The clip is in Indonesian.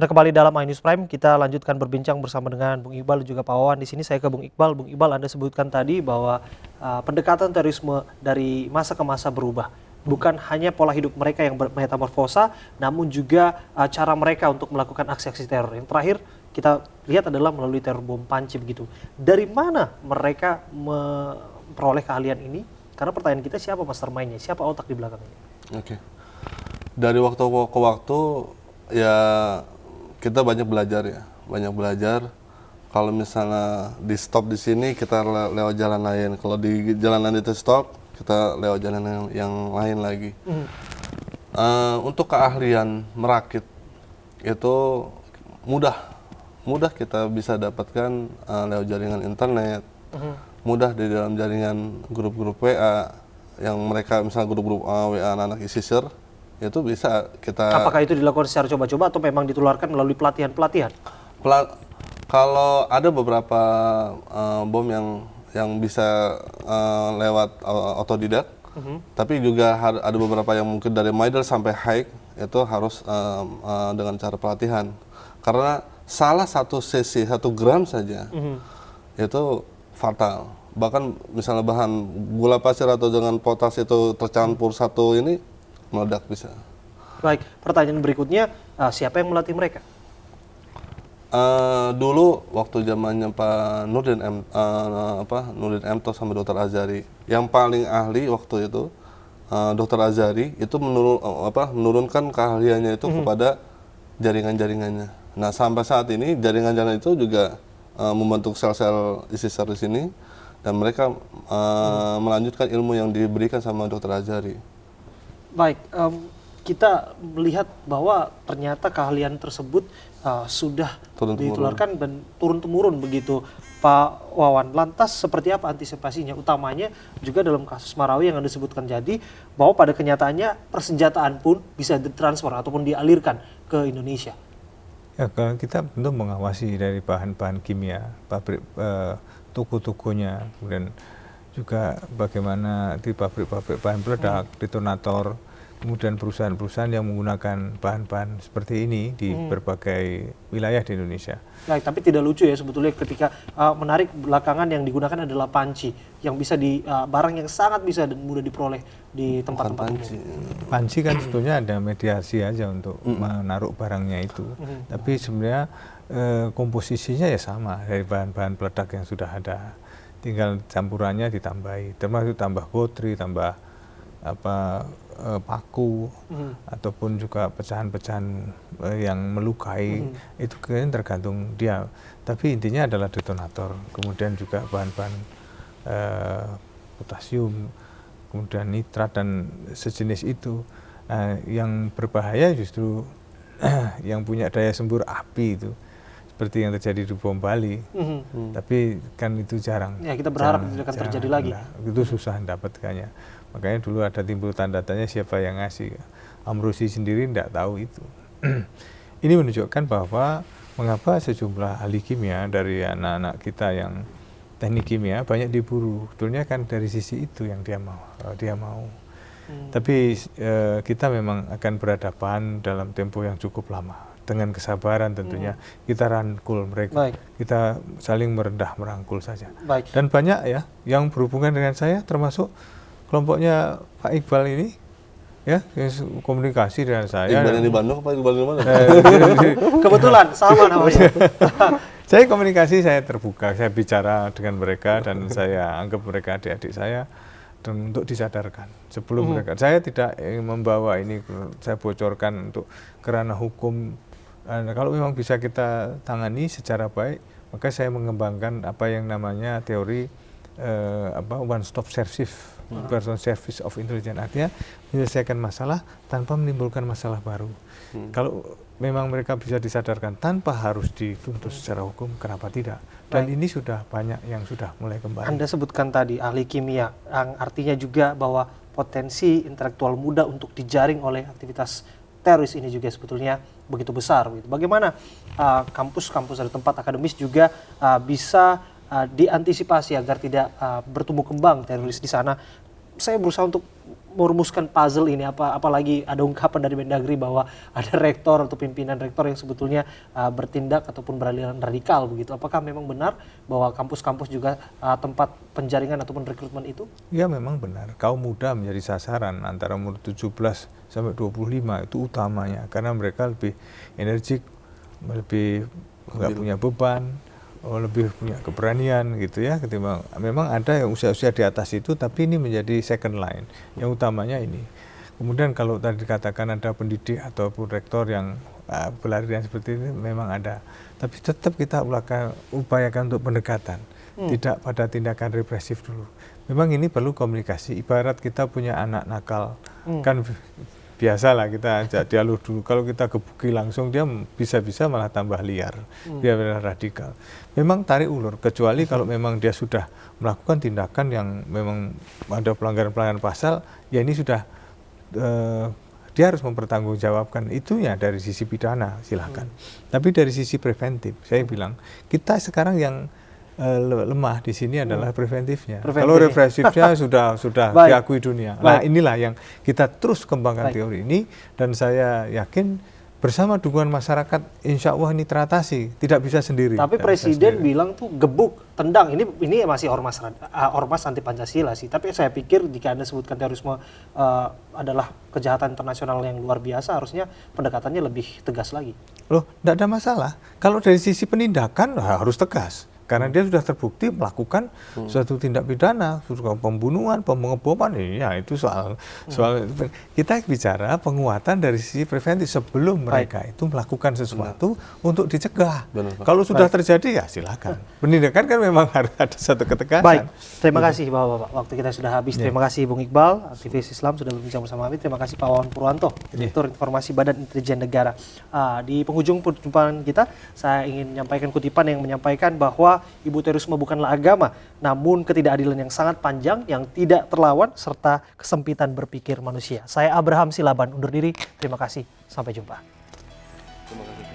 Anda kembali dalam iNews Prime, kita lanjutkan berbincang bersama dengan Bung Iqbal dan juga Pak Wawan. Di sini saya ke Bung Iqbal. Bung Iqbal, Anda sebutkan tadi bahwa pendekatan terorisme dari masa ke masa berubah. Bukan hanya pola hidup mereka yang metamorfosa, namun juga cara mereka untuk melakukan aksi-aksi teror. Yang terakhir kita lihat adalah melalui teror bom panci begitu. Dari mana mereka memperoleh keahlian ini? Karena pertanyaan kita, siapa mastermind-nya, siapa otak di belakangnya? Oke. Dari waktu ke waktu ya kita banyak belajar ya, banyak belajar. Kalau misalnya di stop di sini, kita lewat jalan lain. Kalau di jalan lain itu stop, kita lewat jalan yang lain lagi. Untuk keahlian merakit itu mudah kita bisa dapatkan lewat jaringan internet, mudah di dalam jaringan grup-grup WA yang mereka misalnya grup-grup WA anak-anak ISISer, itu bisa kita. Apakah itu dilakukan secara coba-coba atau memang ditularkan melalui pelatihan-pelatihan? Kalau ada beberapa bom yang bisa lewat otodidak, tapi juga ada beberapa yang mungkin dari middle sampai high itu harus dengan cara pelatihan. Karena salah satu cc 1 gram saja itu fatal. Bahkan misalnya bahan gula pasir atau dengan potas itu tercampur satu ini meledak bisa. Baik, pertanyaan berikutnya, siapa yang melatih mereka? Dulu waktu zamannya Pak Nurdin Emto sama Dr. Azhari, yang paling ahli waktu itu Dr. Azhari itu menurunkan keahliannya itu kepada jaringan-jaringannya. Nah sampai saat ini jaringan-jaringan itu juga membentuk sel-sel ISISer di sini, dan mereka melanjutkan ilmu yang diberikan sama Dr. Azhari. Baik, kita melihat bahwa ternyata keahlian tersebut sudah ditularkan dan turun-temurun begitu, Pak Wawan. Lantas seperti apa antisipasinya? Utamanya juga dalam kasus Marawi yang Anda sebutkan jadi, bahwa pada kenyataannya persenjataan pun bisa ditransfer ataupun dialirkan ke Indonesia. Ya, kalau kita tentu mengawasi dari bahan-bahan kimia, pabrik toko-tokonya, kemudian juga bagaimana di pabrik-pabrik bahan peledak, detonator, kemudian perusahaan-perusahaan yang menggunakan bahan-bahan seperti ini di berbagai wilayah di Indonesia. Baik, tapi tidak lucu ya sebetulnya ketika menarik belakangan yang digunakan adalah panci, yang bisa barang yang sangat bisa dan mudah diperoleh di tempat-tempat umum. Panci kan sebetulnya ada mediasi aja untuk menaruh barangnya itu, tapi sebenarnya komposisinya ya sama dari bahan-bahan peledak yang sudah ada. Tinggal campurannya ditambahi, termasuk tambah gotri, tambah paku, ataupun juga pecahan-pecahan yang melukai, itu kan tergantung dia. Tapi intinya adalah detonator, kemudian juga bahan-bahan potasium, kemudian nitrat dan sejenis itu. Yang berbahaya justru yang punya daya sembur api itu, seperti yang terjadi di bom Bali, tapi kan itu jarang. Ya, kita berharap tidak akan terjadi lagi. Itu susah mendapatkannya. Makanya dulu ada timbul tanda tanya siapa yang ngasih. Amrozi sendiri tidak tahu itu. Ini menunjukkan bahwa mengapa sejumlah ahli kimia dari anak-anak kita yang teknik kimia banyak diburu. Sebetulnya kan dari sisi itu yang dia mau. Tapi kita memang akan berhadapan dalam tempo yang cukup lama. Dengan kesabaran tentunya, kita rangkul mereka. Baik. Kita saling merendah merangkul saja. Baik. Dan banyak ya yang berhubungan dengan saya, termasuk kelompoknya Pak Iqbal ini, ya, yang komunikasi dengan saya. Iqbal yang di Bandung apa Iqbal di mana? Kebetulan sama namanya. Saya komunikasi, saya terbuka, saya bicara dengan mereka dan saya anggap mereka adik-adik saya, dan untuk disadarkan sebelum mereka. Saya tidak membawa ini, saya bocorkan untuk kerana hukum. Kalau memang bisa kita tangani secara baik, maka saya mengembangkan apa yang namanya teori one stop service, person service of intelligence, artinya menyelesaikan masalah tanpa menimbulkan masalah baru. Kalau memang mereka bisa disadarkan tanpa harus dituntut secara hukum, kenapa tidak? Dan ini sudah banyak yang sudah mulai kembali. Anda sebutkan tadi ahli kimia, yang artinya juga bahwa potensi intelektual muda untuk dijaring oleh aktivitas teroris ini juga sebetulnya begitu besar. Bagaimana kampus-kampus atau tempat akademis juga bisa diantisipasi agar tidak bertumbuh kembang teroris di sana? Saya berusaha untuk merumuskan puzzle ini, apalagi ada ungkapan dari Mendagri bahwa ada rektor atau pimpinan rektor yang sebetulnya bertindak ataupun beraliran radikal begitu. Apakah memang benar bahwa kampus-kampus juga tempat penjaringan ataupun rekrutmen itu? Ya memang benar, kaum muda menjadi sasaran antara umur 17 sampai 25 itu utamanya karena mereka lebih energik, lebih nggak punya beban, lebih punya keberanian gitu ya, ketimbang memang ada yang usia-usia di atas itu, tapi ini menjadi second line, yang utamanya ini. Kemudian kalau tadi dikatakan ada pendidik ataupun rektor yang pelarian seperti ini memang ada, tapi tetap kita upayakan untuk pendekatan, tidak pada tindakan represif dulu. Memang ini perlu komunikasi, ibarat kita punya anak nakal, kan biasalah kita ajak dialog dulu. Kalau kita gebuki langsung dia bisa-bisa malah tambah liar, dia radikal. Memang tarik ulur, kecuali kalau memang dia sudah melakukan tindakan yang memang ada pelanggaran-pelanggaran pasal, ya ini sudah dia harus mempertanggungjawabkan itunya dari sisi pidana, silahkan. Tapi dari sisi preventif, saya bilang kita sekarang yang lemah di sini adalah preventifnya. Kalau represifnya sudah diakui dunia. Nah inilah yang kita terus kembangkan teori ini, dan saya yakin bersama dukungan masyarakat, insya Allah ini teratasi, tidak bisa sendiri. Tapi Presiden bilang tuh gebuk, tendang. Ini masih ormas anti Pancasila sih. Tapi saya pikir jika Anda sebutkan terorisme adalah kejahatan internasional yang luar biasa, harusnya pendekatannya lebih tegas lagi. Loh, tidak ada masalah. Kalau dari sisi penindakan harus tegas. Karena dia sudah terbukti melakukan suatu tindak pidana, pembunuhan, pengeboman, ya itu soal kita bicara penguatan dari sisi preventif sebelum mereka itu melakukan sesuatu untuk dicegah. Kalau sudah terjadi ya silakan. Penindakan kan memang harus ada satu ketegasan. Baik, terima kasih Bapak-Bapak. Waktu kita sudah habis. Terima kasih Bung Iqbal, aktivis Islam sudah berbincang bersama kami. Terima kasih Pak Wawan Purwanto, Direktur Informasi Badan Intelijen Negara. Di penghujung perjumpaan kita, saya ingin menyampaikan kutipan yang menyampaikan bahwa ibu terorisme bukanlah agama, namun ketidakadilan yang sangat panjang, yang tidak terlawan, serta kesempitan berpikir manusia. Saya Abraham Silaban, undur diri. Terima kasih. Sampai jumpa. Terima kasih.